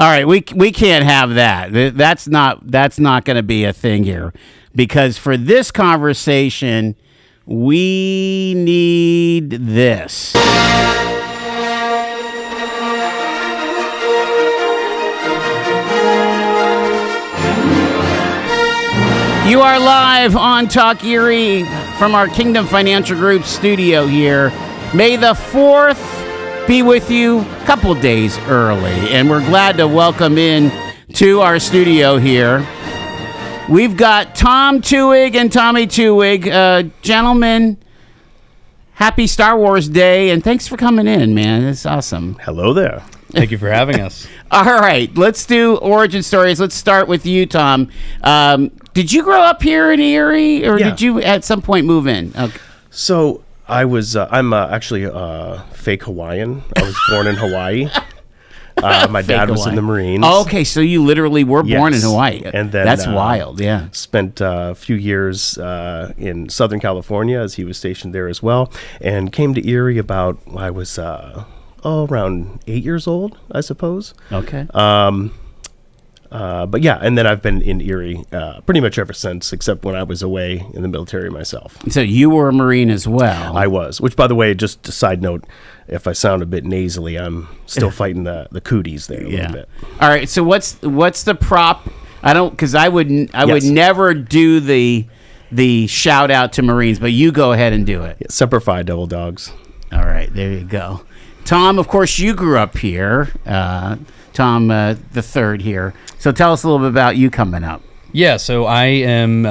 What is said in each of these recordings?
All right, we can't have that. That's not going to be a thing here, because for this conversation, we need this. You are live on Talk Erie from our Kingdom Financial Group studio here. May the 4th be with you a couple days early, and we're glad to welcome in to our studio here. We've got Tom Twohig and Tommy Twohig. Gentlemen, happy Star Wars Day, and thanks for coming in, man. It's awesome. Hello there. Thank you for having us. All right, let's do origin stories. Let's start with you, Tom. Did you grow up here in Erie, or did you at some point move in? Okay. So I'm actually fake Hawaiian. I was born in Hawaii. My dad was in the Marines. Oh, okay, so you literally were born in Hawaii. And then that's wild, yeah. Spent a few years in Southern California as he was stationed there as well, and came to Erie about I was around 8 years old, I suppose. Okay. But yeah, and then I've been in Erie pretty much ever since, except when I was away in the military myself. So you were a Marine as well. I was, which, by the way, just a side note, if I sound a bit nasally, I'm still fighting the cooties there a little bit. All right, so what's the prop? I don't, because I would never do the shout out to Marines, but you go ahead and do it. Yeah, Semper Fi, Devil Dogs. All right, there you go. Tom, of course, you grew up here. Tom, the third here. So tell us a little bit about you coming up. Yeah, so I am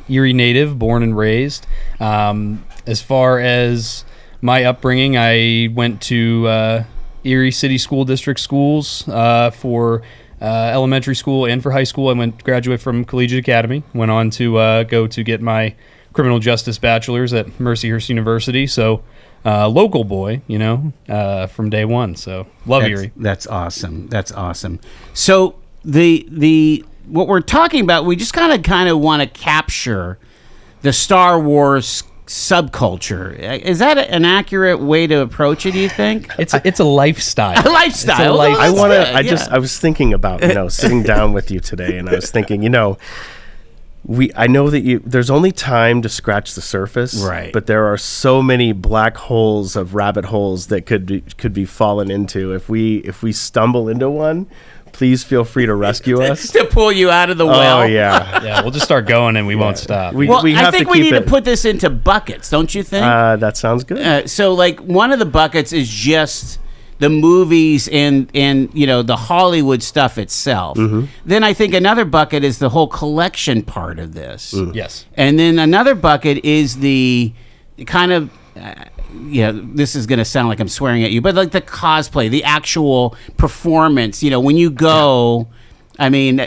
Erie native, born and raised. As far as my upbringing, I went to Erie City School District schools for elementary school and for high school. I graduated from Collegiate Academy, went on to go to get my criminal justice bachelor's at Mercyhurst University. So local boy, from day one. So love Erie. That's awesome. That's awesome. So the what we're talking about, we just kind of want to capture the Star Wars subculture. Is that an accurate way to approach it, do you think? It's a lifestyle. A lifestyle. I was thinking about, sitting down with you today, and I was thinking, I know that there's only time to scratch the surface, right? But there are so many black holes of rabbit holes that could be fallen into. If we stumble into one, please feel free to rescue us. To pull you out of the well. Oh, yeah. Yeah, we'll just start going and we won't stop. I think we need to put this into buckets, don't you think? That sounds good. So, like, one of the buckets is just the movies and the Hollywood stuff itself. Mm-hmm. Then I think another bucket is the whole collection part of this. Mm. Yes. And then another bucket is the kind of... this is going to sound like I'm swearing at you, but like the cosplay, the actual performance, when you go, I mean,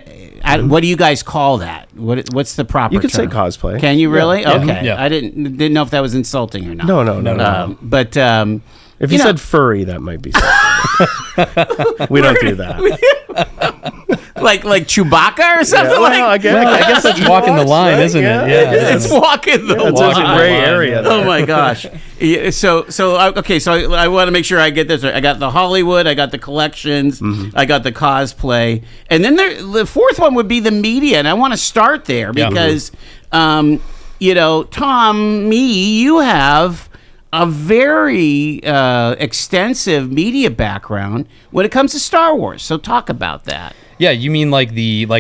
what do you guys call that? What's the proper You could term? say cosplay. Can you really? Yeah. Okay. Yeah. I didn't know if that was insulting or not. No. But if you said furry, that might be something. We don't do that. like Chewbacca or something I guess that's walking the line, isn't it? Yeah. It's walking the line. It's a gray area. Oh my gosh. So I want to make sure I get this right. I got the Hollywood, I got the collections, I got the cosplay, and then the fourth one would be the media, and I want to start there because, Tom, you have a very extensive media background when it comes to Star Wars. So talk about that. Yeah, you mean like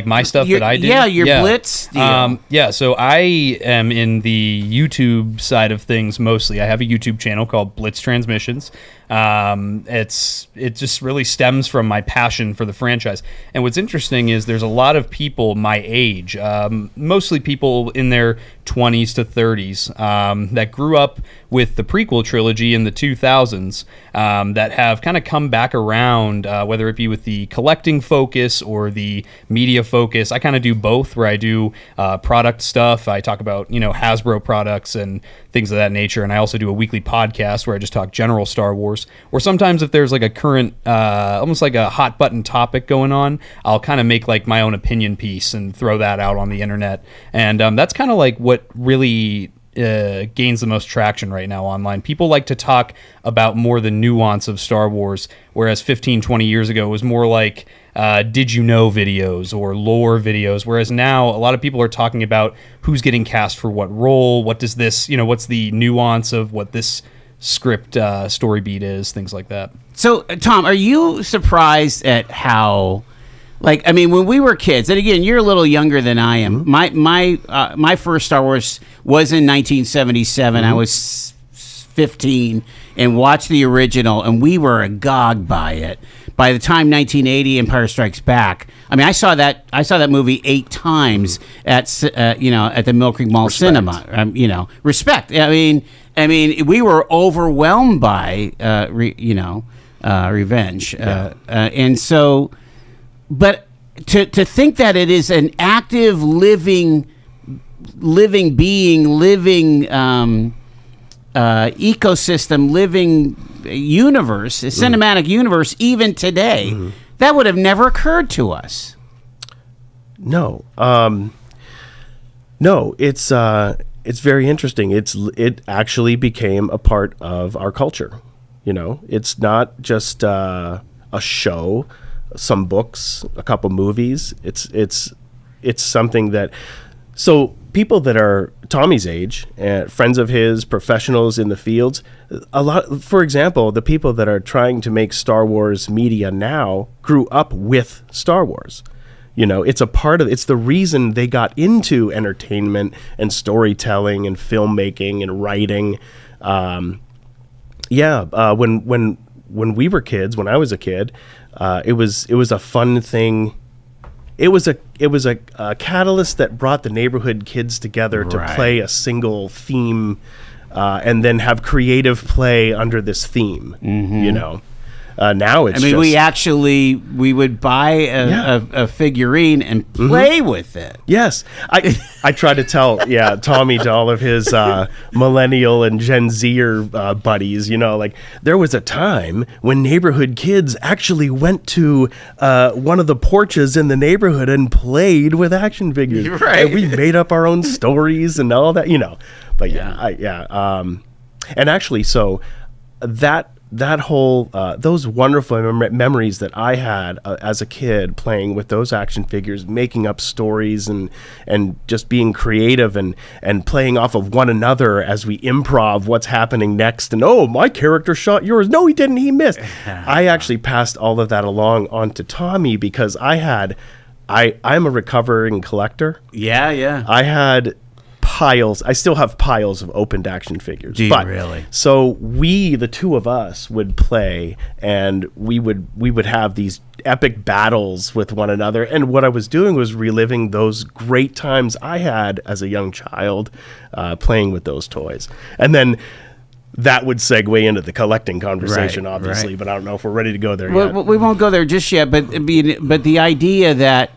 my stuff that I do? Yeah, your Blitz deal. So I am in the YouTube side of things mostly. I have a YouTube channel called Blitz Transmissions. It just really stems from my passion for the franchise. And what's interesting is there's a lot of people my age, mostly people in their 20s to 30s, that grew up with the prequel trilogy in the 2000s, that have kind of come back around, whether it be with the collecting focus or the media focus. I kind of do both, where I do product stuff. I talk about Hasbro products and things of that nature, and I also do a weekly podcast where I just talk general Star Wars. Or sometimes if there's like a current, almost like a hot button topic going on, I'll kind of make like my own opinion piece and throw that out on the internet. And that's kind of like what really gains the most traction right now online. People like to talk about more the nuance of Star Wars, whereas 15, 20 years ago it was more like did you know videos or lore videos, whereas now a lot of people are talking about who's getting cast for what role, what does this, what's the nuance of what this script story beat is, things like that. So, Tom, are you surprised at how, when we were kids, and again, you're a little younger than I am. Mm-hmm. My first Star Wars was in 1977. Mm-hmm. I was 15 and watched the original, and we were agog by it. By the time 1980 Empire Strikes Back, I saw that movie 8 times at the Mill Creek Mall Cinema. Respect. We were overwhelmed by Revenge, and so, but to think that it is an active, living being, ecosystem, living universe, a cinematic universe, even today, that would have never occurred to us. No, it's very interesting. It actually became a part of our culture. It's not just a show, some books, a couple movies. It's something that, so people that are Tommy's age, friends of his, professionals in the fields, for example, the people that are trying to make Star Wars media now grew up with Star Wars. It's it's the reason they got into entertainment and storytelling and filmmaking and writing. When we were kids, when I was a kid, it was a fun thing. It was a catalyst that brought the neighborhood kids together to play a single theme, and then have creative play under this theme. Mm-hmm. Now it's we would buy a figurine and play with it. Yes. I try to tell Tommy to all of his millennial and Gen Zer buddies, there was a time when neighborhood kids actually went to one of the porches in the neighborhood and played with action figures. Right. And we made up our own stories and all that, But and actually, so that whole those wonderful memories that I had as a kid playing with those action figures, making up stories and just being creative and playing off of one another as we improv what's happening next, and my character shot yours, no he didn't, he missed. I actually passed all of that along onto Tommy because I'm a recovering collector. I had I still have piles of opened action figures. Do you really? So the two of us would play, and we would have these epic battles with one another. And what I was doing was reliving those great times I had as a young child, playing with those toys. And then that would segue into the collecting conversation, obviously. But I don't know if we're ready to go there yet. We won't go there just yet. But the idea that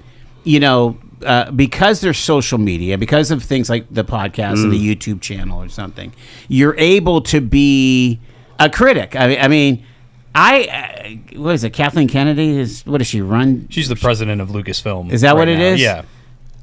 because there's social media, because of things like the podcast and the YouTube channel or something, you're able to be a critic. What is it? Kathleen Kennedy what does she run? She's the president of Lucasfilm. Is that what it is? Yeah.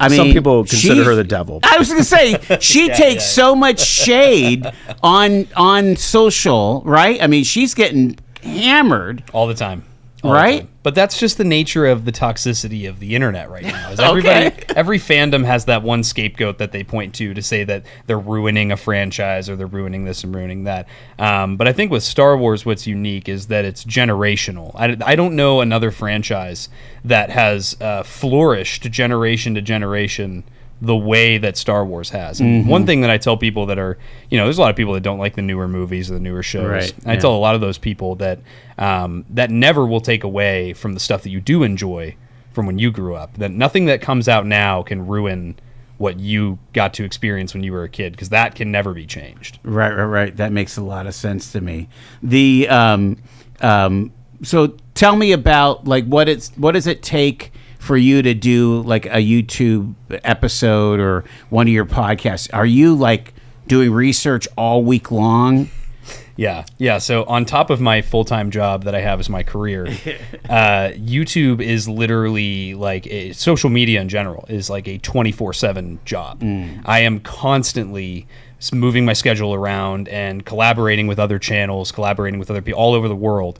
Some people consider her the devil. I was going to say, she takes so much shade on social, right? She's getting hammered all the time. Right? But that's just the nature of the toxicity of the internet right now. Is every fandom has that one scapegoat that they point to say that they're ruining a franchise or they're ruining this and ruining that. But I think with Star Wars, what's unique is that it's generational. I don't know another franchise that has flourished generation to generation the way that Star Wars has. And one thing that I tell people that are, there's a lot of people that don't like the newer movies or the newer shows. Right. I tell a lot of those people that that never will take away from the stuff that you do enjoy from when you grew up. That nothing that comes out now can ruin what you got to experience when you were a kid, because that can never be changed. Right. That makes a lot of sense to me. So tell me about what does it take for you to do a YouTube episode or one of your podcasts? Are you doing research all week long? Yeah. So on top of my full-time job that I have as my career, YouTube is literally social media in general is a 24/7 job. I am constantly moving my schedule around and collaborating with other channels, collaborating with other people all over the world,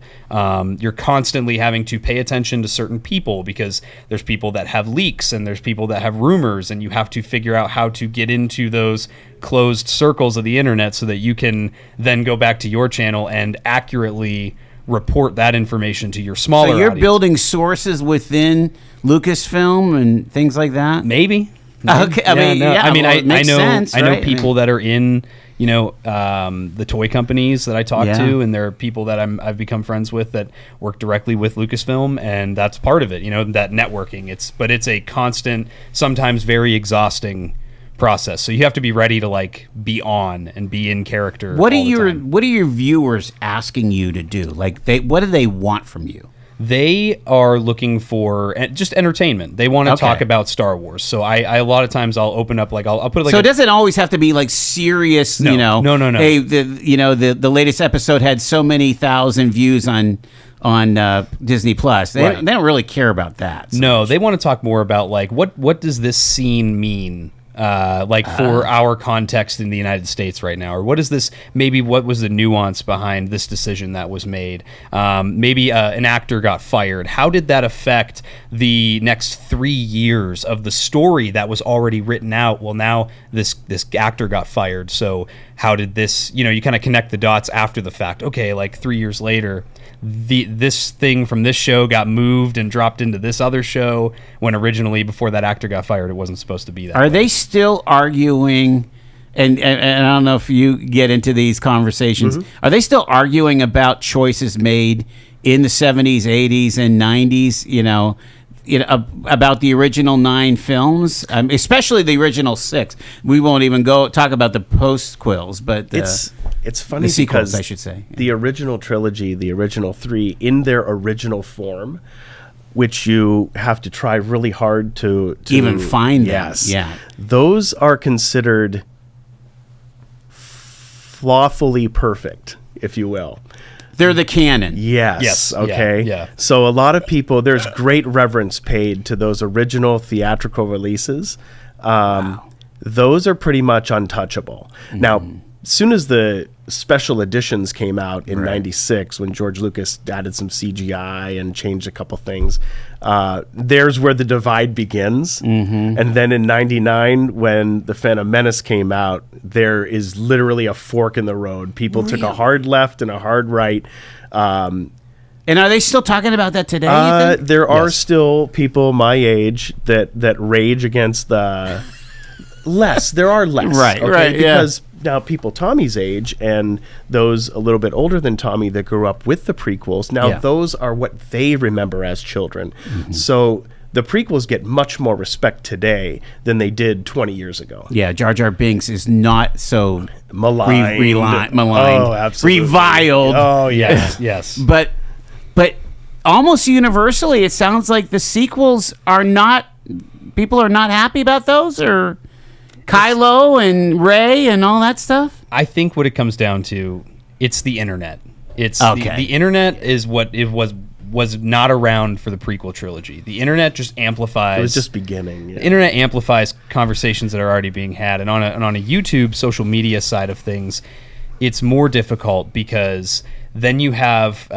you're constantly having to pay attention to certain people because there's people that have leaks and there's people that have rumors, and you have to figure out how to get into those closed circles of the internet so that you can then go back to your channel and accurately report that information to your smaller So you're audience. building sources within Lucasfilm and things like that? Maybe. Okay, I mean, yeah, I mean, well, it makes sense, I know right? people that are in, the toy companies that I talk Yeah. to, and there are people that I've become friends with that work directly with Lucasfilm, and that's part of it. That networking. It's a constant, sometimes very exhausting process. So you have to be ready to be on and be in character. What are all the your time. What are your viewers asking you to do? What do they want from you? They are looking for just entertainment. They want to Okay. talk about Star Wars. So I a lot of times I'll open up I'll put So it doesn't always have to be serious. No. No. Hey, the latest episode had so many thousand views on Disney Plus. They don't really care about that. No, they want to talk more about what does this scene mean? For our context in the United States right now, or what is this? Maybe what was the nuance behind this decision that was made? Maybe an actor got fired. How did that affect the next 3 years of the story that was already written out? Well, now this actor got fired. So how did this? You kind of connect the dots after the fact. Okay, 3 years later, this thing from this show got moved and dropped into this other show when originally, before that actor got fired, it wasn't supposed to be that. Are they still arguing? And I don't know if you get into these conversations. Mm-hmm. Are they still arguing about choices made in the 70s, 80s, and 90s? About the original 9 films, especially the original 6. We won't even talk about the post-quills, but it's funny the sequels, because I should say. The original trilogy, the original 3, in their original form, which you have to try really hard to even find them. Yes, Yeah. Those are considered lawfully perfect, if you will. They're the canon. Yes. Yes. Okay. Yeah. So a lot of people, there's great reverence paid to those original theatrical releases. Those are pretty much untouchable. Now, as soon as the special editions came out in '96, when George Lucas added some CGI and changed a couple things, there's where the divide begins. And then in '99, when The Phantom Menace came out, there is literally a fork in the road. People took a hard left and a hard right. And are they still talking about that today? you think? There are still people my age that rage against the less. There are less. Right, yeah. Because now people Tommy's age and those a little bit older than Tommy that grew up with the prequels, now those are what they remember as children. So the prequels get much more respect today than they did 20 years ago. Yeah, Jar Jar Binks is not so Maligned. maligned. Oh, absolutely. Reviled. Oh, yeah. Yes. But almost universally, it sounds like the sequels are not. People are not happy about those, or Kylo and Rey and all that stuff. I think what it comes down to, it's the internet. It's Okay. the internet is what it was not around for the prequel trilogy. The internet just amplifies. It was just beginning. The internet amplifies conversations that are already being had, and on a YouTube social media side of things, it's more difficult because then you have,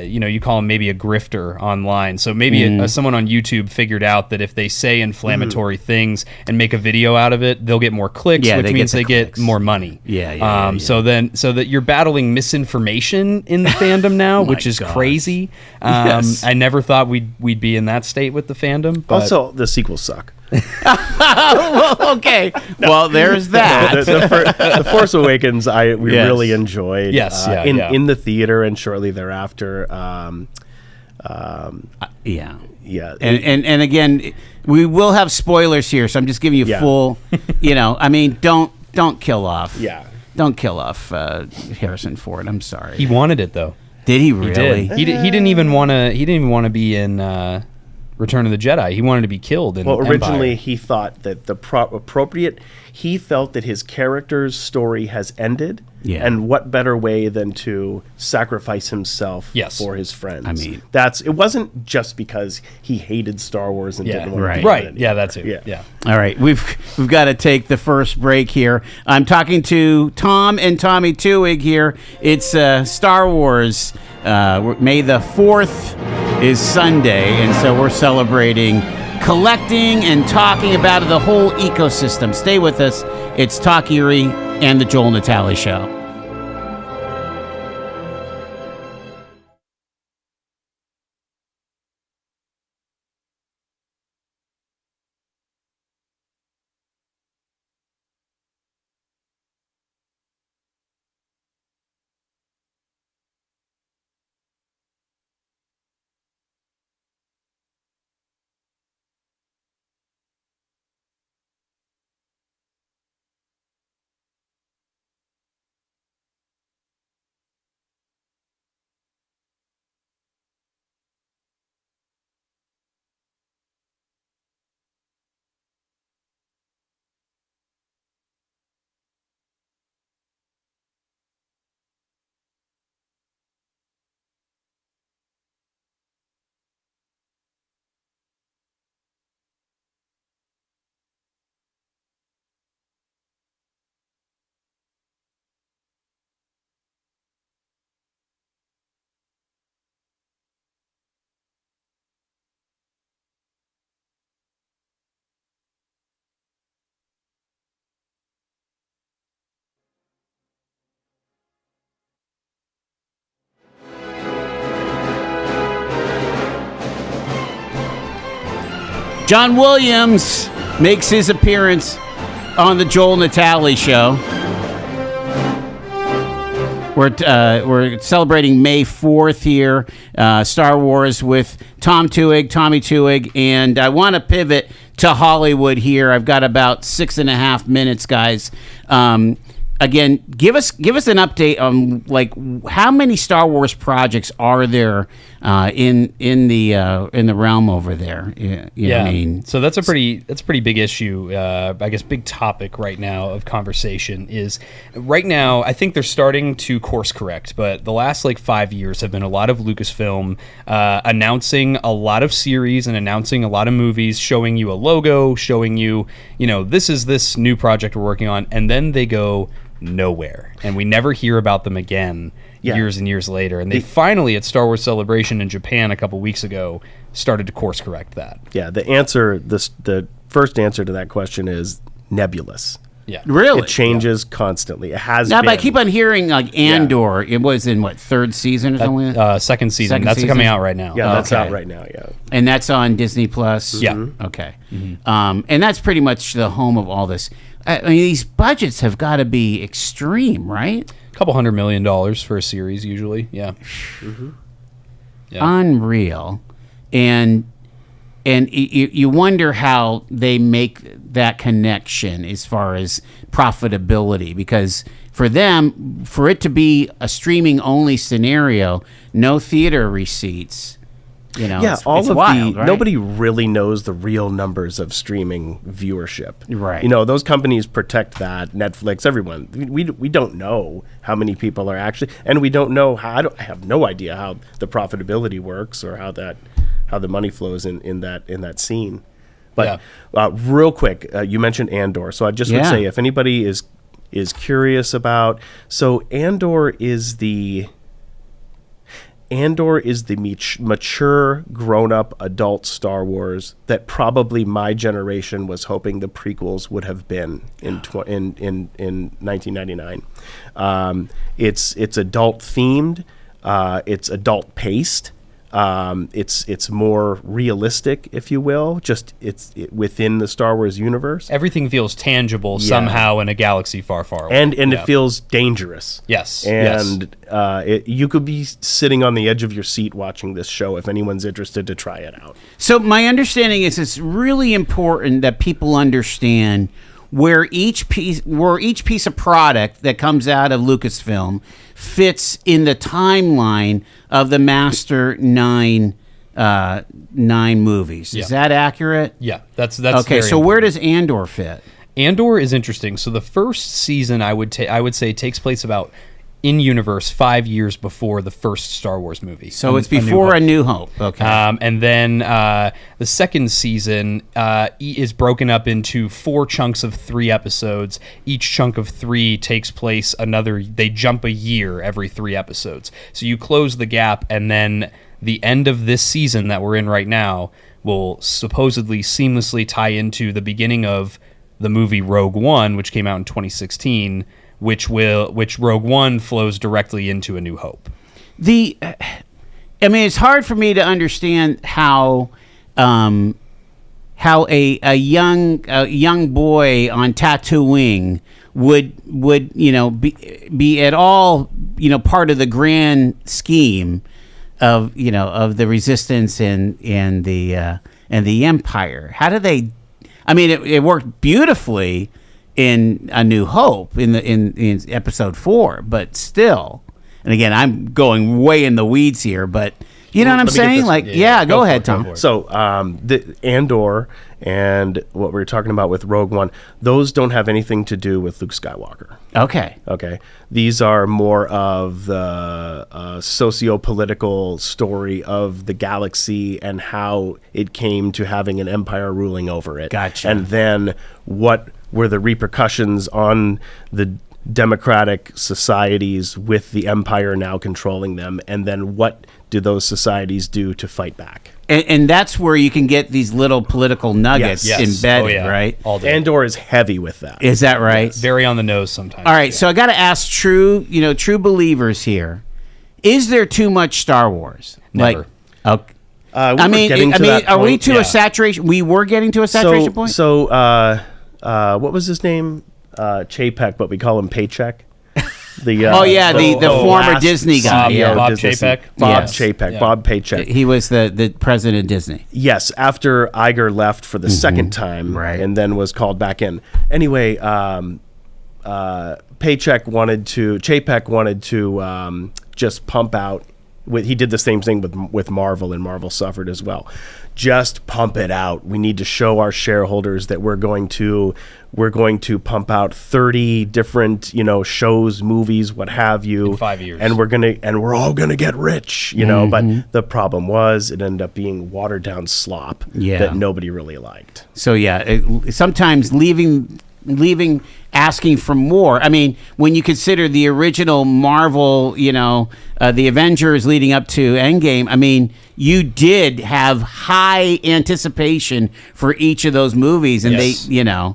you call them maybe a grifter online. So maybe someone on YouTube figured out that if they say inflammatory things and make a video out of it, they'll get more clicks, Yeah, which they means get the they get clicks. more money. Yeah. So that you're battling misinformation in the fandom now, which is gosh. crazy. Yes. I never thought we'd be in that state with the fandom. But Also, the sequels suck. Okay. Well, there's that. The Force Awakens, we Yes. really enjoyed. Yes, in the theater and shortly thereafter. Yeah. Yeah, And again, we will have spoilers here, so I'm just giving you Yeah. full. Don't kill off. Yeah. Don't kill off Harrison Ford. I'm sorry. he wanted it though. Did he He really? did. He didn't even want to. He didn't even want to be in Return of the Jedi. He wanted to be killed in Well, originally Empire. he thought that the he felt that his character's story has ended, and what better way than to sacrifice himself for his friends? I mean, it wasn't just because he hated Star Wars and didn't want to do it anymore. Yeah, that's it. Yeah. All right, we've got to take the first break here. I'm talking to Tom and Tommy Twohig here. It's Star Wars. May the 4th is Sunday, and so we're celebrating collecting and talking about the whole ecosystem. Stay with us. It's Talk Erie and the Joel Natale Show. John Williams makes his appearance on the Joel Natale Show. We're celebrating May 4th here, Star Wars with Tommy Twohig, and I want to pivot to Hollywood here. I've got about 6.5 minutes, guys. Again, give us an update on like how many Star Wars projects are there in the realm over there. You know what I mean? So that's a pretty big issue. I guess big topic right now of conversation is right now. I think they're starting to course correct, but the last 5 years have been a lot of Lucasfilm announcing a lot of series and announcing a lot of movies, showing you a logo, showing you this is this new project we're working on, and then they go nowhere, and we never hear about them again years and years later. And they finally, at Star Wars Celebration in Japan a couple weeks ago, started to course correct that. Yeah, the first answer to that question is nebulous. Yeah, really, it changes constantly. It has. But I keep on hearing Andor. It was in third season or something. Second season. That's coming out right now. Yeah, that's out right now. Yeah, and that's on Disney Plus. Yeah. Okay. Mm-hmm. And that's pretty much the home of all this. I mean, these budgets have got to be extreme, right? A couple $100 million for a series, usually. Yeah. Mm-hmm. Yeah. Unreal, and you wonder how they make that connection as far as profitability, because for them, for it to be a streaming only scenario, no theater receipts. It's wild, right? Nobody really knows the real numbers of streaming viewership. Right. Those companies protect that. Netflix, everyone. We don't know how many people are actually, and we don't know I have no idea how the profitability works or how the money flows in that scene. But real quick, you mentioned Andor, so I just would say if anybody is curious about, so Andor is the mature, grown-up, adult Star Wars that probably my generation was hoping the prequels would have been in 1999. It's adult themed. It's adult paced. It's more realistic, if you will. It's within the Star Wars universe. Everything feels tangible somehow in a galaxy far, far away. And it feels dangerous. Yes. And you could be sitting on the edge of your seat watching this show if anyone's interested to try it out. So my understanding is it's really important that people understand where each piece of product that comes out of Lucasfilm fits in the timeline of the Master 9 9 movies. Is that accurate? Yeah, that's okay. very So where important. does Andor fit? Andor is interesting. So the first season, I would say, takes place about in universe 5 years before the first Star Wars movie. So it's before A New Hope. Okay. And then the second season is broken up into 4 chunks of 3 episodes. Each chunk of 3 takes place they jump a year every 3 episodes. So you close the gap, and then the end of this season that we're in right now will supposedly seamlessly tie into the beginning of the movie Rogue One, which came out in 2016, which Rogue One flows directly into A New Hope. It's hard for me to understand how a young boy on Tatooine would be at all part of the grand scheme of the Resistance and the Empire. How do they? It worked beautifully in A New Hope in episode 4, but still. And again, I'm going way in the weeds here, but you know what I'm saying? Like, go ahead, Tom. So, the Andor and what we were talking about with Rogue One, those don't have anything to do with Luke Skywalker. Okay. These are more of the socio-political story of the galaxy and how it came to having an empire ruling over it. Gotcha. And then what were the repercussions on the democratic societies with the empire now controlling them, and then what do those societies do to fight back? And that's where you can get these little political nuggets Yes. embedded, right? All day. Andor is heavy with that. Is that right? Very on the nose sometimes. All right, so I got to ask true believers here: is there too much Star Wars? Never. Okay. That are we point. to a saturation? We were getting to a saturation point. So, what was his name? Chapek, but we call him Paycheck. The former last Disney guy, CEO Bob Disney. Chapek. Bob Yes. Chapek, Yeah. Bob Paycheck. He was the president of Disney. Yes, after Iger left for the second time, Right. and then was called back in. Anyway, Chapek wanted to just pump out. He did the same thing with Marvel, and Marvel suffered as well. Just pump it out. We need to show our shareholders that we're going to pump out 30 different shows, movies, what have you, In 5 years, and we're all gonna get rich, But the problem was it ended up being watered down slop that nobody really liked. So sometimes leaving asking for more. When you consider the original Marvel, the Avengers leading up to Endgame, you did have high anticipation for each of those movies, and Yes.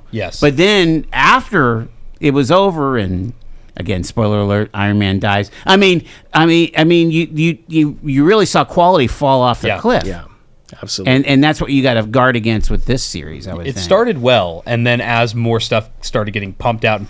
Yes. But then after it was over, and again, spoiler alert, Iron Man dies. You really saw quality fall off the cliff. Yeah, absolutely. And that's what you got to guard against with this series, I would think. It started well, and then as more stuff started getting pumped out,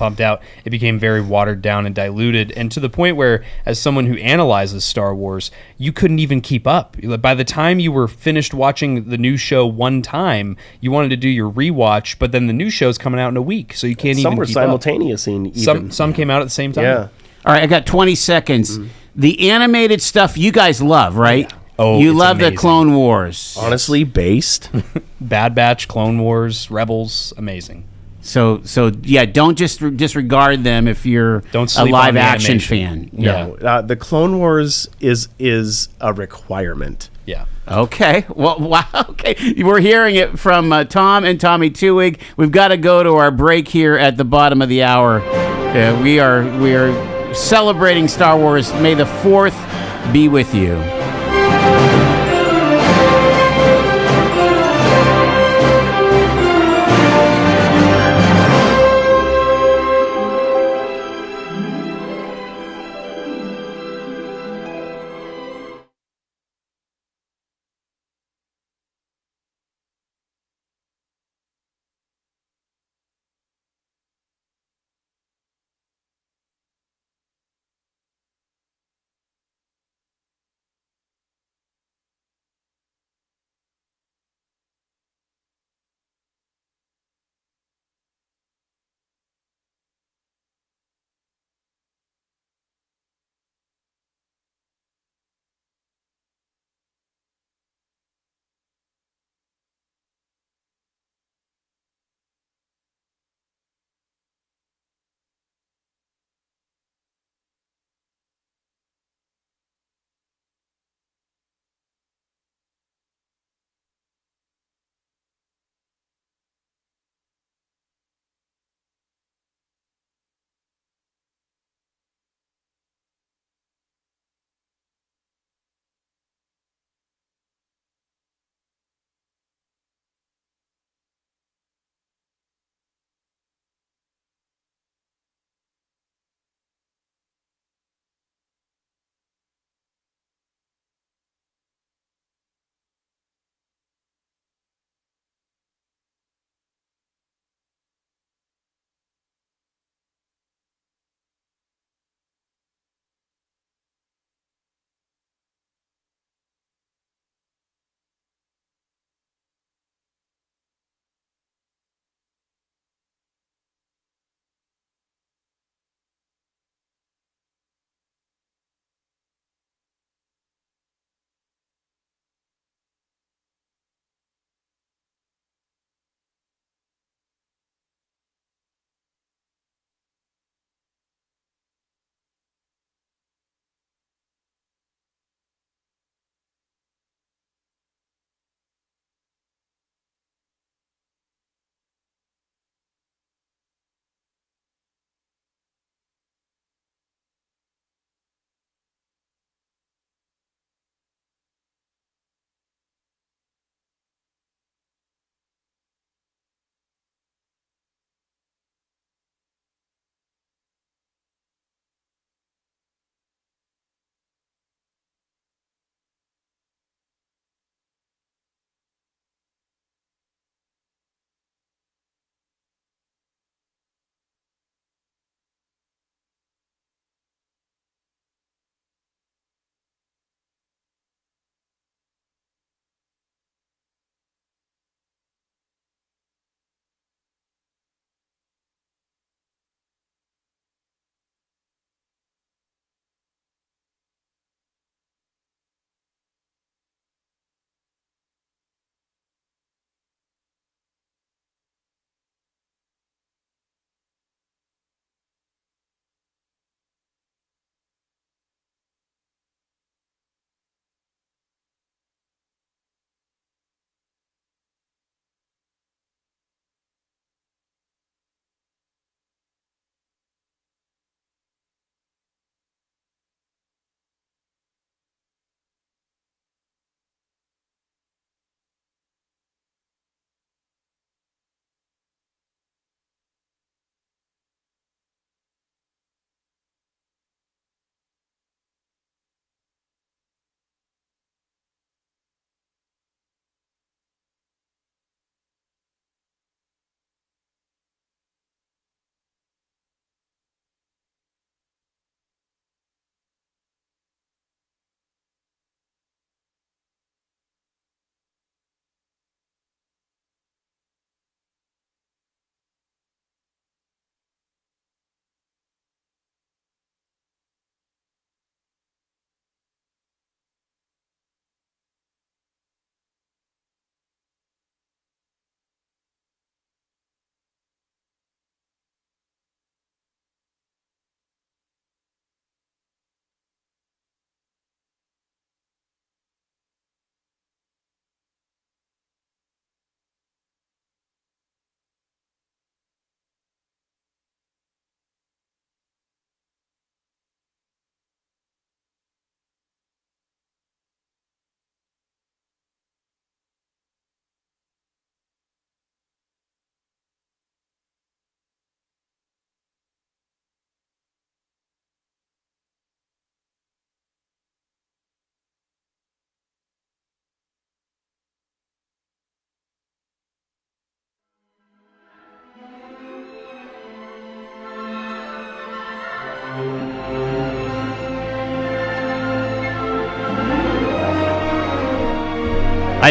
it became very watered down and diluted, and to the point where, as someone who analyzes Star Wars, you couldn't even keep up. By the time you were finished watching the new show one time, you wanted to do your rewatch, but then the new show's coming out in a week, so you can't even keep up. Some were simultaneous. Some came out at the same time. Yeah. All right, I got 20 seconds. The animated stuff you guys love, right? Yeah. Oh, you it's love the amazing. Clone Wars. Honestly, based. Bad Batch, Clone Wars, Rebels, amazing. So don't just disregard them if you're Don't a sleep on live the action animation. fan. No, the Clone Wars is a requirement. Yeah. Okay. Well, wow. Okay. We're hearing it from Tom and Tommy Twohig. We've got to go to our break here at the bottom of the hour. We are celebrating Star Wars. May the 4th be with you.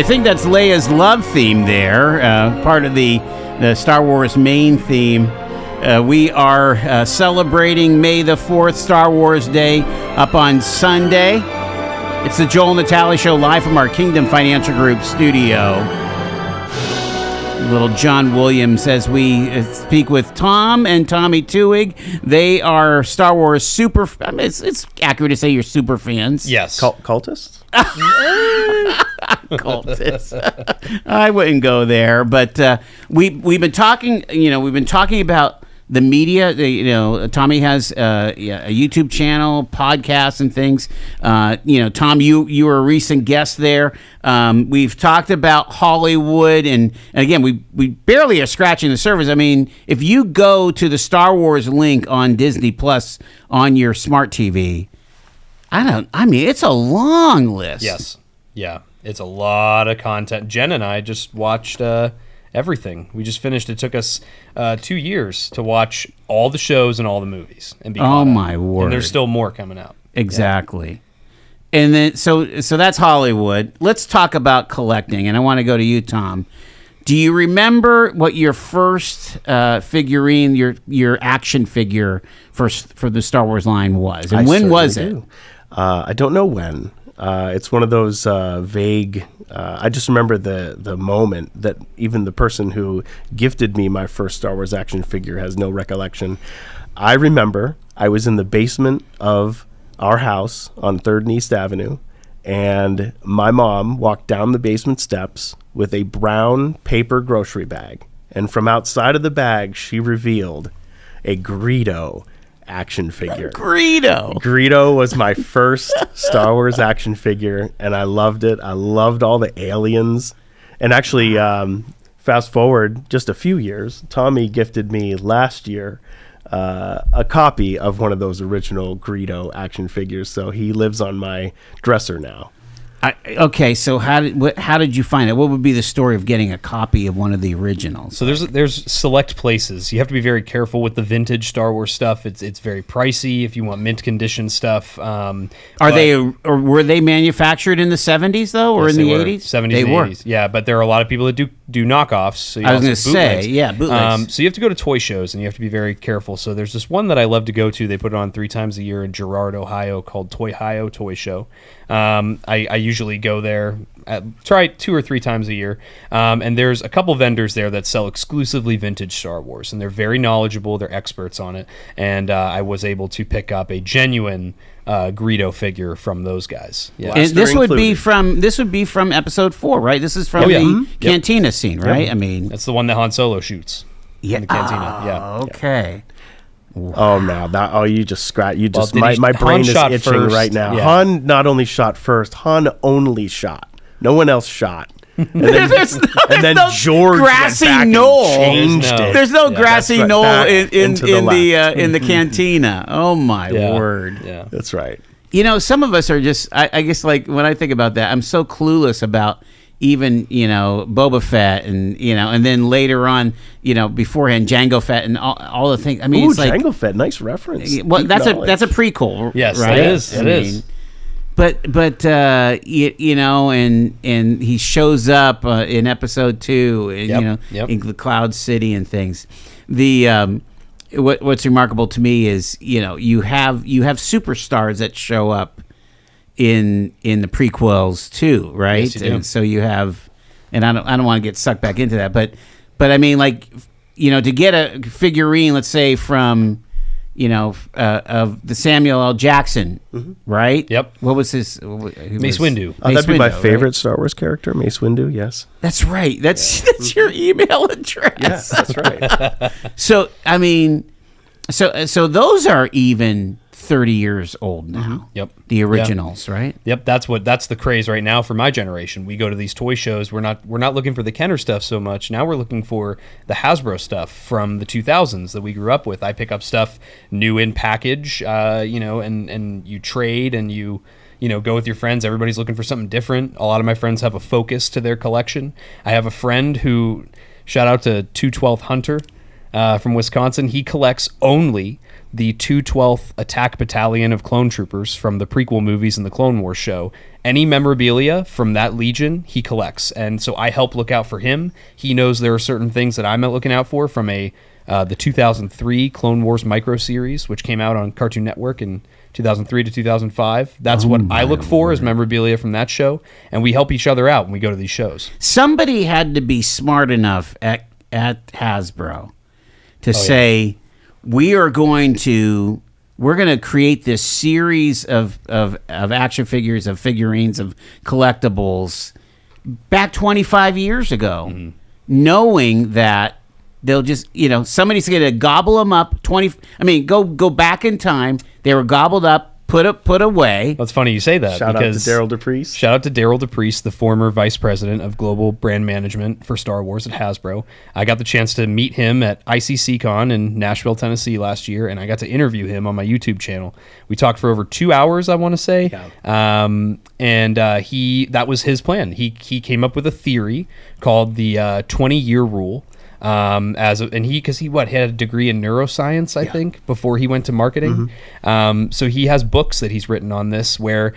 I think that's Leia's love theme there, part of the Star Wars main theme. We are celebrating May the 4th, Star Wars Day, up on Sunday. It's the Joel and Natalie Show live from our Kingdom Financial Group studio. Little John Williams as we speak with Tom and Tommy Twohig. They are Star Wars super... I mean, it's accurate to say you're super fans. Yes. Cultists? Cultists. I wouldn't go there, but we've been talking. We've been talking about the media. Tommy has a YouTube channel, podcasts, and things. Tom, you were a recent guest there. We've talked about Hollywood, and again, we barely are scratching the surface. I mean, if you go to the Star Wars link on Disney Plus on your smart TV, it's a long list. Yes. Yeah. It's a lot of content. Jen and I just watched everything. We just finished. It took us 2 years to watch all the shows and all the movies. And be caught up. My word! And there's still more coming out. Exactly. Yeah. And then so that's Hollywood. Let's talk about collecting. And I want to go to you, Tom. Do you remember what your first figurine, your action figure for the Star Wars line was, and when was it? I don't know when. It's one of those vague. I just remember the moment that even the person who gifted me my first Star Wars action figure has no recollection. I remember I was in the basement of our house on 3rd and East Avenue, and my mom walked down the basement steps with a brown paper grocery bag, and from outside of the bag, she revealed a Greedo action figure. Greedo was my first Star Wars action figure, and I loved it. I loved all the aliens. And actually, fast forward just a few years, Tommy gifted me last year a copy of one of those original Greedo action figures, so he lives on my dresser now. Okay, so how did you find it? What would be the story of getting a copy of one of the originals? So there's select places. You have to be very careful with the vintage Star Wars stuff. It's very pricey if you want mint condition stuff. Were they manufactured in the 70s though, or yes, in the 80s? 70s? They were. 80s. Yeah, but there are a lot of people that do knockoffs. So I was going to say, yeah, bootlegs. So you have to go to toy shows and you have to be very careful. So there's this one that I love to go to. They put it on 3 times a year in Girard, Ohio, called Toy-Hio Toy Show. I usually go there, try 2 or 3 times a year, and there's a couple vendors there that sell exclusively vintage Star Wars, and they're very knowledgeable. They're experts on it, and I was able to pick up a genuine Greedo figure from those guys. Yeah. And this would be from Episode 4, right? This is from the cantina scene, right? Yep. I mean, that's the one that Han Solo shoots. Yeah. In the cantina. Yeah. Okay. Wow. Oh no! You just scratch. You just my brain is itching first. right now. Yeah. Han not only shot first. Han only shot. No one else shot. And then George grassy went back knoll. And changed it. There's no grassy knoll in the cantina. Oh my word! Yeah, that's right. Some of us are just. I guess like when I think about that, I'm so clueless about even Boba Fett and and then later on beforehand Jango Fett and all the things. I mean, it's like Jango Fett, nice reference. Well, that's a prequel. Yes, right? It is. It is. But and he shows up in Episode 2, in the Cloud City and things. The what's remarkable to me is you have superstars that show up in the prequels too, right? Yes, you do. And so you have, and I don't want to get sucked back into that, but I mean, like, to get a figurine, let's say from, of the Samuel L. Jackson, right? Yep. What was his? Mace Windu. That'd be my favorite right? Star Wars character, Mace Windu. Yes. That's right. That's your email address. Yes, that's right. So I mean, so those are even 30 years old now. Yep. The originals, right? Yep. That's the craze right now for my generation. We go to these toy shows. We're not looking for the Kenner stuff so much. Now we're looking for the Hasbro stuff from the 2000s that we grew up with. I pick up stuff new in package, and you trade and you go with your friends. Everybody's looking for something different. A lot of my friends have a focus to their collection. I have a friend who, shout out to 212 Hunter. from Wisconsin. He collects only the 212th Attack Battalion of Clone Troopers from the prequel movies and the Clone Wars show. Any memorabilia from that legion, he collects. And so I help look out for him. He knows there are certain things that I'm looking out for from the 2003 Clone Wars micro series, which came out on Cartoon Network in 2003 to 2005. That's what I look for as memorabilia from that show. And we help each other out when we go to these shows. Somebody had to be smart enough at Hasbro to say, we're going to create this series of action figures, of figurines, of collectibles back 25 years ago, knowing that they'll just, somebody's going to gobble them up. Go back in time. They were gobbled up, put away. Well, it's funny you say that. Shout out to Daryl DePriest. Shout out to Daryl DePriest, the former vice president of global brand management for Star Wars at Hasbro. I got the chance to meet him at ICCCon in Nashville, Tennessee last year, and I got to interview him on my YouTube channel. We talked for over 2 hours, I want to say. Yeah. That was his plan. He came up with a theory called the 20-year rule. He had a degree in neuroscience, I think, before he went to marketing. So he has books that he's written on this where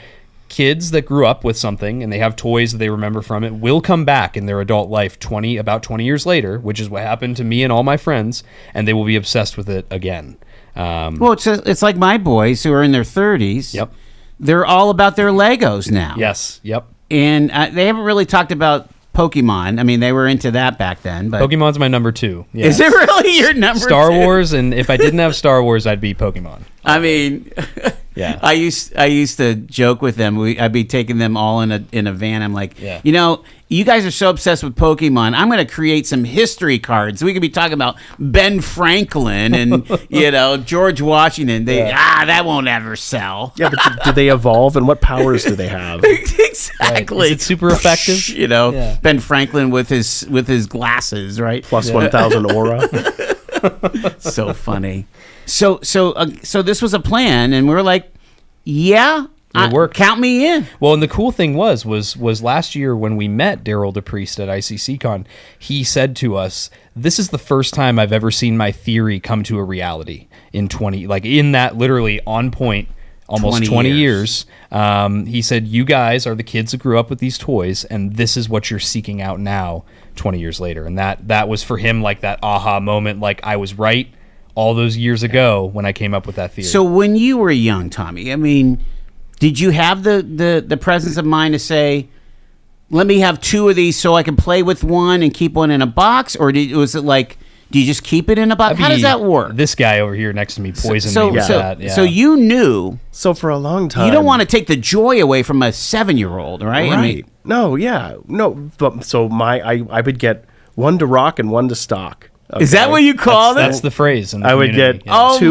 kids that grew up with something and they have toys that they remember from it will come back in their adult life about 20 years later, which is what happened to me and all my friends, and they will be obsessed with it again. It's like my boys who are in their 30s. Yep. They're all about their Legos now. Yes. Yep. And they haven't really talked about Pokemon. They were into that back then. But Pokemon's my number 2. Yeah. Is it really your number Star 2? Wars, and if I didn't have Star Wars, I'd be Pokemon. Yeah. I used to joke with them. I'd be taking them all in a van. I'm like, you guys are so obsessed with Pokemon. I'm going to create some history cards. We could be talking about Ben Franklin and George Washington. That won't ever sell. Yeah, but do they evolve, and what powers do they have? Exactly. Right. Is it super effective? Ben Franklin with his glasses, right? Plus 1,000 aura. So funny. So this was a plan, and we were like, it worked. Count me in. Well, and the cool thing was last year when we met Daryl DePriest at ICCCon, he said to us, "This is the first time I've ever seen my theory come to a reality in that literally on point." Almost 20 years. He said, you guys are the kids that grew up with these toys, and this is what you're seeking out now, 20 years later. And that was for him like that aha moment, like I was right all those years ago when I came up with that theory. So when you were young, Tommy, did you have the presence of mind to say, let me have 2 of these so I can play with one and keep one in a box? Or was it like, do you just keep it in a box? How does that work? This guy over here next to me poisoned me with that. Yeah. So you knew. So for a long time. You don't want to take the joy away from a 7-year-old, right? Right. But so I would get one to rock and one to stock. Okay? Is that what you call it? That's the phrase. I would get 2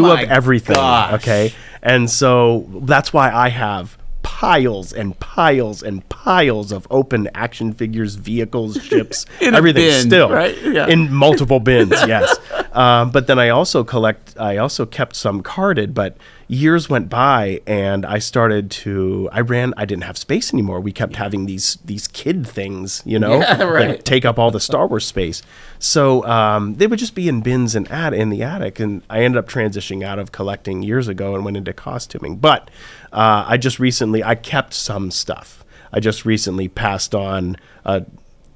of everything. Gosh. Okay. And so that's why I have piles and piles and piles of open action figures, vehicles, ships, everything bin, still right? In multiple bins. Yes. But then I also kept some carded, but years went by and I didn't have space anymore. We kept having these kid things, that take up all the Star Wars space. So they would just be in bins and in the attic. And I ended up transitioning out of collecting years ago and went into costuming. But I kept some stuff. I just recently passed on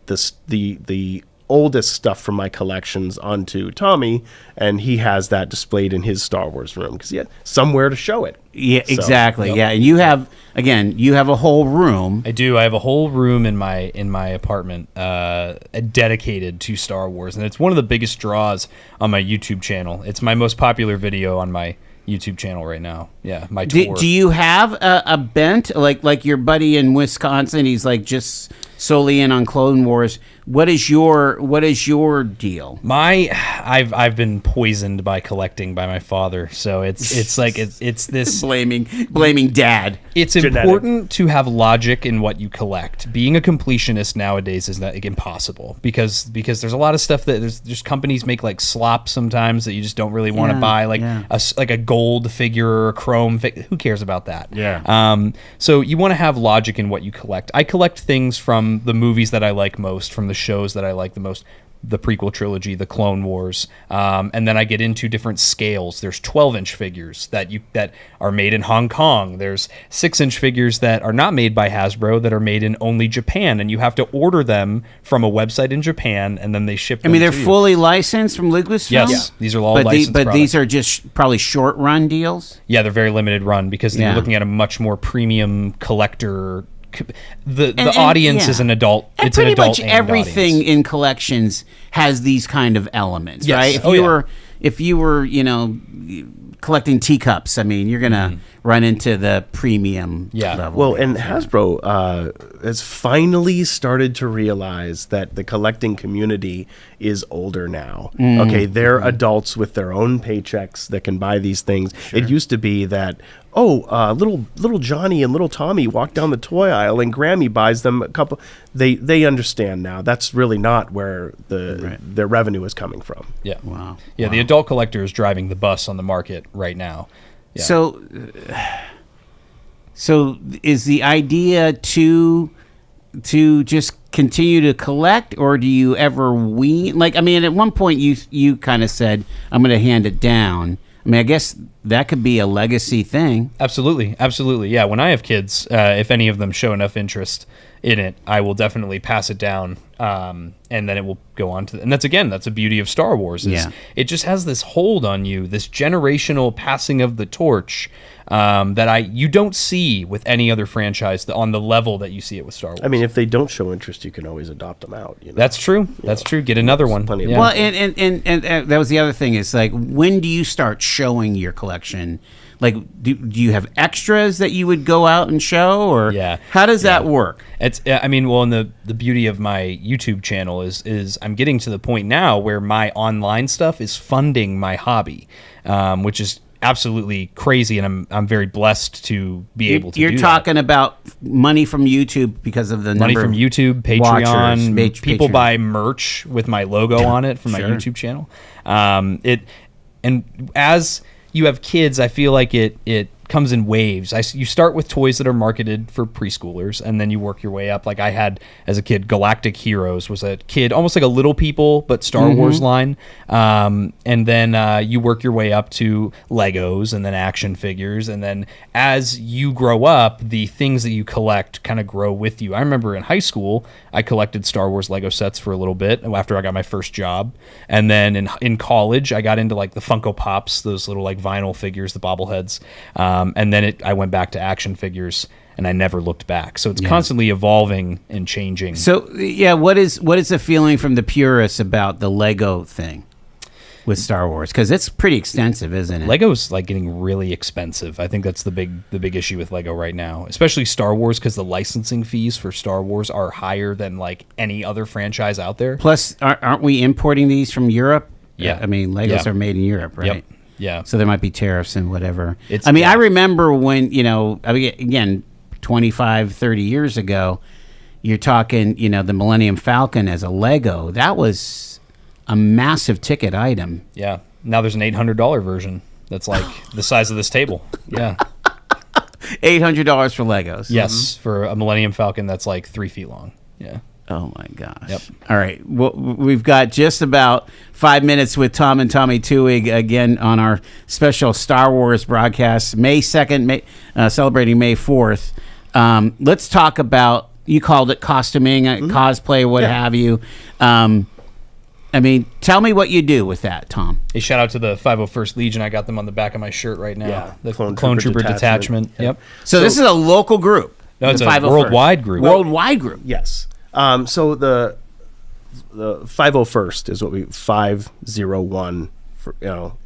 the oldest stuff from my collections onto Tommy, and he has that displayed in his Star Wars room because he had somewhere to show it. Yeah, exactly. Yeah, and you have a whole room. I do. I have a whole room in my apartment dedicated to Star Wars, and it's one of the biggest draws on my YouTube channel. It's my most popular video on my YouTube channel right now. Yeah, my tour. Do you have a bent like your buddy in Wisconsin? He's like just solely in on Clone Wars. What is your deal? I've been poisoned by collecting by my father. So it's like it's this blaming dad. It's genetic. Important to have logic in what you collect. Being a completionist nowadays is not impossible because there's a lot of stuff that there's companies make like slop sometimes that you just don't really want to buy, like a gold figure or a chrome figure. Who cares about that? Yeah. So you want to have logic in what you collect. I collect things from the movies that I like most, from the shows that I like the most. The prequel trilogy, the Clone Wars, and then I get into different scales. There's 12-inch figures that are made in Hong Kong. There's 6-inch figures that are not made by Hasbro, that are made in only Japan, and you have to order them from a website in Japan, and then they ship them. I mean, they're to you. fully licensed from Lucasfilm. Yes, these are all licensed but products. these are just probably short run deals. Yeah, they're very limited run because you're looking at a much more premium collector. The audience is an adult. And it's pretty an adult much everything audience. in collections has these kind of elements, Yes. right? If you were, collecting teacups, I mean, you're gonna run into the premium level. Well, and Hasbro has finally started to realize that the collecting community is older now. Okay, they're adults with their own paychecks that can buy these things. Sure. It used to be that little Johnny and little Tommy walk down the toy aisle and Grammy buys them a couple. They understand now. That's really not where their revenue is coming from. Yeah. Wow. Yeah, the adult collector is driving the bus on the market right now. Yeah. So is the idea to just continue to collect, or do you ever wean? Like, I mean, at one point you kind of said, I'm going to hand it down. I mean, I guess that could be a legacy thing. Absolutely. Yeah, when I have kids, if any of them show enough interest in it, I will definitely pass it down, and then it will go on to... And that's the beauty of Star Wars. It just has this hold on you, this generational passing of the torch that you don't see with any other franchise on the level that you see it with Star Wars. I mean, if they don't show interest, you can always adopt them out. That's true. That's true. Get another one. Plenty of Well, and that was the other thing. Is like, when do you start showing your collection? Like, do you have extras that you would go out and show, or how does that work? It's, I mean, well, and the beauty of my YouTube channel is I'm getting to the point now where my online stuff is funding my hobby, which is absolutely crazy, and I'm very blessed to be able to. You're talking about money from YouTube because of the money number from YouTube, Patreon. People buy merch with my logo on it from my YouTube channel. And as you have kids, I feel like it comes in waves. You start with toys that are marketed for preschoolers, and then you work your way up. Like I had, as a kid, Galactic Heroes was a kid, almost like a Little People, but Star Wars line. And then you work your way up to Legos and then action figures. And then as you grow up, the things that you collect kind of grow with you. I remember in high school, I collected Star Wars Lego sets for a little bit after I got my first job. And then in college, I got into like the Funko Pops, those little like vinyl figures, the bobbleheads. And then I went back to action figures, and I never looked back. So it's constantly evolving and changing. So what is the feeling from the purists about the Lego thing with Star Wars? Because it's pretty extensive, isn't it? Lego's like getting really expensive. I think that's the big issue with Lego right now, especially Star Wars, because the licensing fees for Star Wars are higher than like any other franchise out there. Plus, aren't we importing these from Europe? Yeah, I mean, Legos are made in Europe, right? Yep. Yeah. So there might be tariffs and whatever. I remember when, again, 25, 30 years ago, you're talking, the Millennium Falcon as a Lego. That was a massive ticket item. Yeah. Now there's an $800 version that's like the size of this table. Yeah. $800 for Legos. Yes, for a Millennium Falcon that's like 3 feet long. Yeah. Oh my gosh. Yep. All right. Well, we've got just about 5 minutes with Tom and Tommy Twohig again on our special Star Wars broadcast, May 2nd, celebrating May 4th. Let's talk about, you called it costuming, cosplay, what have you. I mean, tell me what you do with that, Tom. Hey, shout out to the 501st Legion. I got them on the back of my shirt right now. Yeah. The Clone Trooper Detachment. Yep. So this is a local group. No, it's a 501st. worldwide group. Worldwide group. Yes. So the 501st is what 501 for,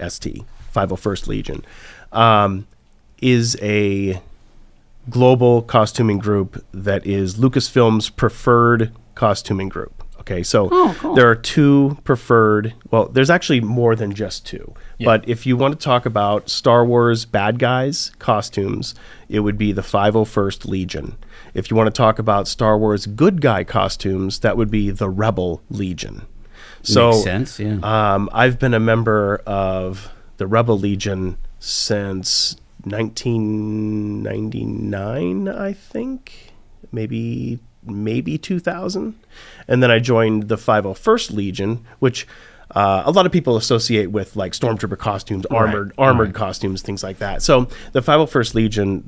ST, 501st Legion, is a global costuming group that is Lucasfilm's preferred costuming group. Okay, so cool. There are two preferred, well, there's actually more than just two. Yeah. But if you want to talk about Star Wars bad guys costumes, it would be the 501st Legion. If you want to talk about Star Wars good guy costumes, that would be the Rebel Legion. So, makes sense, yeah. I've been a member of the Rebel Legion since 1999, I think. Maybe maybe 2000. And then I joined the 501st Legion, which a lot of people associate with like stormtrooper costumes, armored costumes, things like that. So the 501st Legion,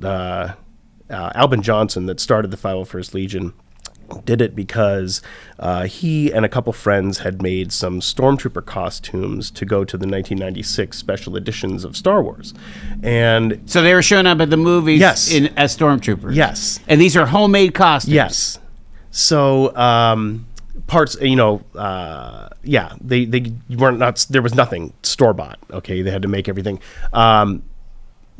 Albin Johnson that started the 501st Legion did it because he and a couple friends had made some stormtrooper costumes to go to the 1996 special editions of Star Wars. And so they were showing up at the movies Yes. as stormtroopers. Yes. And these are homemade costumes. Yes. So parts, they weren't not. There was nothing store bought. Okay, they had to make everything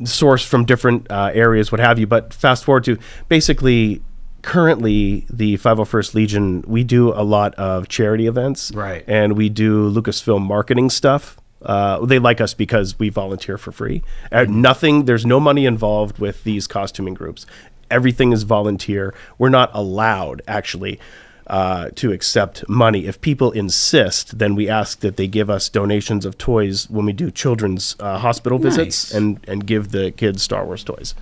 sourced from different areas, what have you. But fast forward to basically. Currently, the 501st Legion, we do a lot of charity events. Right. And we do Lucasfilm marketing stuff. They like us because we volunteer for free. There's no money involved with these costuming groups. Everything is volunteer. We're not allowed, actually, to accept money. If people insist, then we ask that they give us donations of toys when we do children's hospital visits and give the kids Star Wars toys.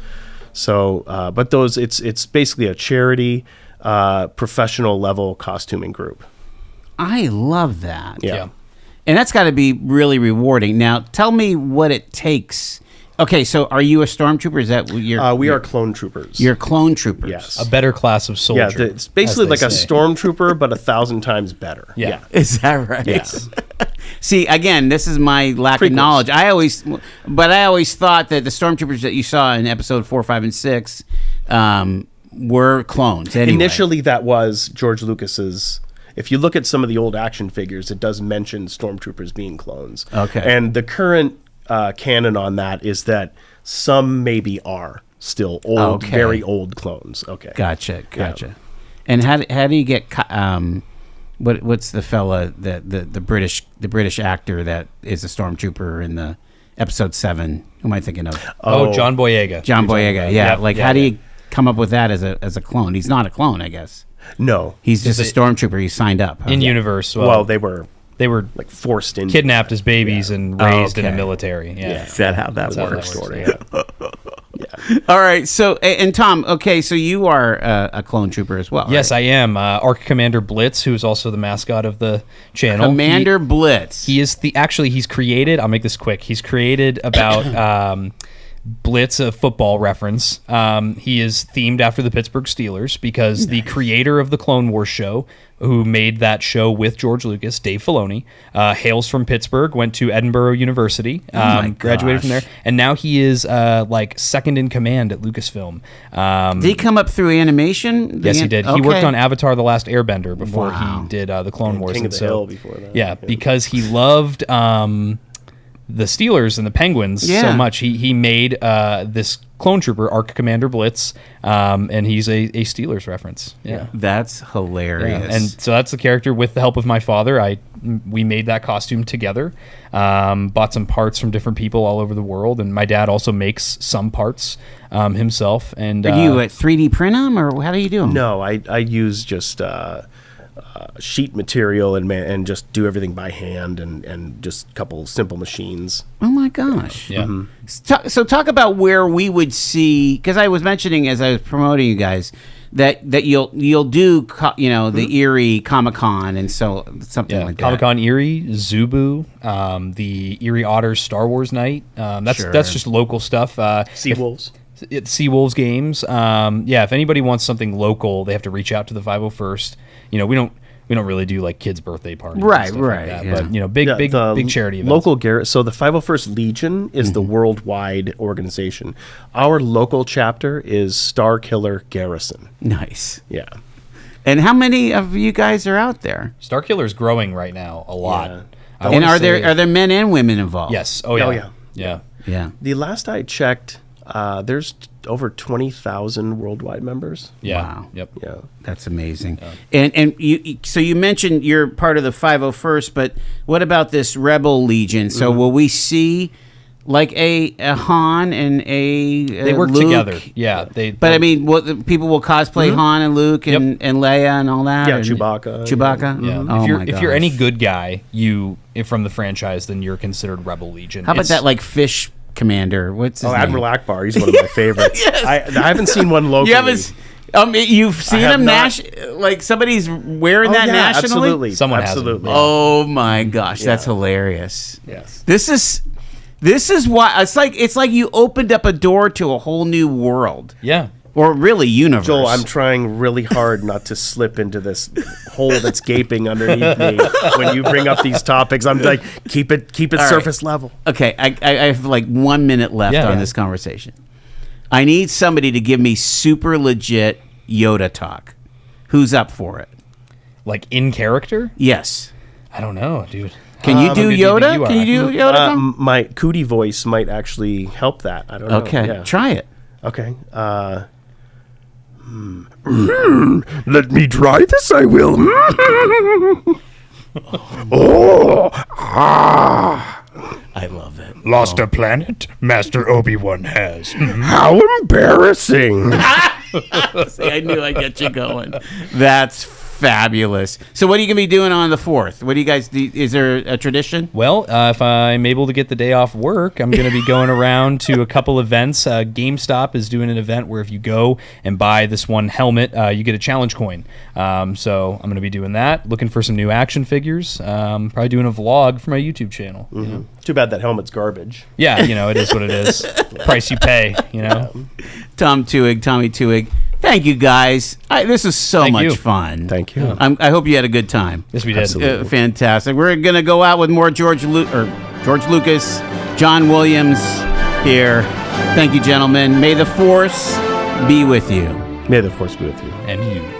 So, but it's basically a charity, professional level costuming group. I love that. Yeah. And that's got to be really rewarding. Now, tell me what it takes. Okay, so are you a stormtrooper? Is that what you're? We are clone troopers. You're clone troopers. Yes. A better class of soldier. Yeah, it's basically like a say. stormtrooper, but 1,000 times better. Yeah. Is that right? Yes. See, again, this is my lack of Prequels. knowledge. I always thought that the stormtroopers that you saw in episode 4, 5, and 6 were clones. Anyway. Initially, that was George Lucas's. If you look at some of the old action figures, it does mention stormtroopers being clones. Okay. And the current canon on that is that some maybe are still old, very old clones. Okay. Gotcha. And how do you get? What's the fella the British actor that is a stormtrooper in the episode 7? Who am I thinking of? John Boyega. John Boyega. Yeah. Yep, How do you come up with that as a clone? He's not a clone, I guess. No. He's just a stormtrooper. He signed up. Huh? In universe? Well, they were like forced into kidnapped as babies and raised in the Okay. military. Yeah. Is that how that That's how that works? works. story. All right. So, and Tom, okay, so you are a clone trooper as well. Yes, right? I am. Arc Commander Blitz, who is also the mascot of the channel. Commander Blitz. He is he's created, I'll make this quick. He's created about Blitz, a football reference. He is themed after the Pittsburgh Steelers because the creator of the Clone Wars show, who made that show with George Lucas, Dave Filoni, hails from Pittsburgh, went to Edinburgh University, graduated from there, and now he is like second in command at Lucasfilm. Did he come up through animation? Yes, he did. He Okay. worked on Avatar: The Last Airbender before Wow. he did the Clone Wars. King of and the so- Hill before that. Yeah, because he loved the Steelers and the Penguins Yeah. so much, he made this clone trooper, Arc Commander Blitz, and he's a Steelers reference. Yeah. That's Yeah. hilarious. And so that's the character. With the help of my father, we made that costume together. Bought some parts from different people all over the world, and my dad also makes some parts himself. And Are you 3D print them, or how do you do them? No, I use just sheet material and just do everything by hand and just a couple simple machines. Oh my gosh. yeah. So talk about where we would see, because I was mentioning as I was promoting you guys that you'll do the Erie Comic-Con and so something like that. Comic-Con Erie, Zubu, the Erie Otters Star Wars night. That's just local stuff. Seawolves. Seawolves games. If anybody wants something local, they have to reach out to the 501st. We don't really do like kids' birthday parties, Right, and stuff right, like that. yeah. But big charity events. Local Garrett. So the 501st Legion is the worldwide organization. Our local chapter is Star Killer Garrison. Nice. Yeah. And how many of you guys are out there? Starkiller's growing right now a lot. Yeah. I And wanna are say- there men and women involved? Yes. Oh yeah. Oh, yeah. Yeah. Yeah. The last I checked, there's over 20,000 worldwide members. Yeah. Wow. Yep. Yeah. That's amazing. And you mentioned you're part of the 501st, but what about this Rebel Legion? So will we see like a Han and a They work Luke? together. Yeah. But I mean, people will cosplay Han and Luke and Leia and all that. Yeah, and Chewbacca. Chewbacca. Yeah. Oh if you're my any gosh. good guy, from the franchise, then you're considered Rebel Legion. How about It's- that like fish commander? What's his name? Admiral Akbar. He's one of my favorites. I haven't seen one locally. You haven't. You've seen have them not. like somebody's wearing that nationally? Absolutely. Someone has it. absolutely. Oh my gosh, that's hilarious. Yes. This is why it's like you opened up a door to a whole new world. Yeah. Or really universe. Joel, I'm trying really hard not to slip into this hole that's gaping underneath me when you bring up these topics. I'm like, keep it surface level. Okay, I have like 1 minute left on this conversation. I need somebody to give me super legit Yoda talk. Who's up for it? Like in character? Yes. I don't know, dude. Can you do Yoda? Can you do Yoda? My cootie voice might actually help that. I don't know. Okay, Yeah. try it. Okay. Let me try this, I will. I love it. Lost a planet? Master Obi-Wan has. How embarrassing. See, I knew I'd get you going. That's fabulous. So what are you going to be doing on the 4th? What do you guys do? Is there a tradition? Well, if I'm able to get the day off work, I'm going to be going around to a couple events. GameStop is doing an event where if you go and buy this one helmet, you get a challenge coin. So I'm going to be doing that, looking for some new action figures, probably doing a vlog for my YouTube channel. You know? Too bad that helmet's garbage. Yeah, it is what it is. Price you pay, Tommy Twohig. Thank you, guys. This is so Thank much you. fun. Thank you. I hope you had a good time. Yes, we did. Absolutely. Fantastic. We're going to go out with more George Lucas, John Williams here. Thank you, gentlemen. May the Force be with you. May the Force be with you. And you.